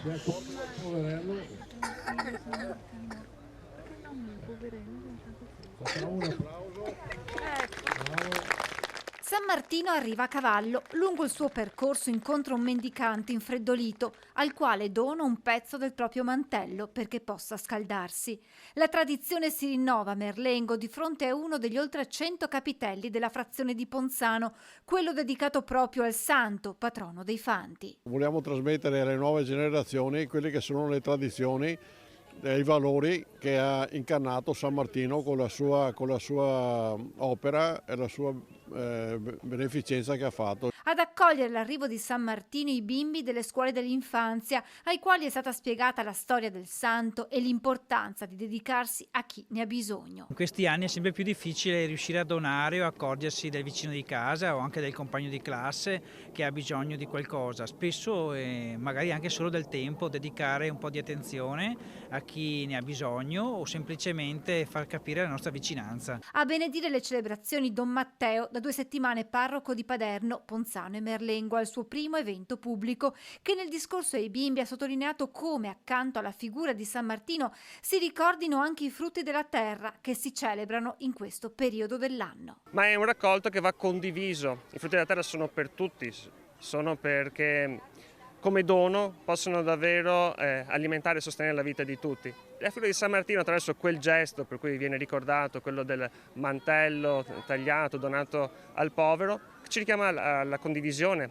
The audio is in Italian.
Si è accorto del poverello. Facciamo un applauso. Bravo. San Martino arriva a cavallo. Lungo il suo percorso incontra un mendicante infreddolito, al quale dona un pezzo del proprio mantello perché possa scaldarsi. La tradizione si rinnova a Merlengo di fronte a uno degli oltre 100 capitelli della frazione di Ponzano, quello dedicato proprio al santo, patrono dei fanti. Vogliamo trasmettere alle nuove generazioni quelle che sono le tradizioni e i valori che ha incarnato San Martino con la sua opera e la sua beneficenza che ha fatto. Ad accogliere l'arrivo di San Martino i bimbi delle scuole dell'infanzia, ai quali è stata spiegata la storia del santo e l'importanza di dedicarsi a chi ne ha bisogno. In questi anni è sempre più difficile riuscire a donare o accorgersi del vicino di casa o anche del compagno di classe che ha bisogno di qualcosa. Spesso, magari anche solo del tempo, dedicare un po' di attenzione a chi ne ha bisogno o semplicemente far capire la nostra vicinanza. A benedire le celebrazioni Don Matteo, da 2 settimane parroco di Paderno, Ponzano e Merlengo, al suo primo evento pubblico, che nel discorso ai bimbi ha sottolineato come accanto alla figura di San Martino si ricordino anche i frutti della terra che si celebrano in questo periodo dell'anno. Ma è un raccolto che va condiviso. I frutti della terra sono per tutti, sono perché come dono possono davvero alimentare e sostenere la vita di tutti. La figura di San Martino, attraverso quel gesto per cui viene ricordato, quello del mantello tagliato, donato al povero, ci richiama alla condivisione.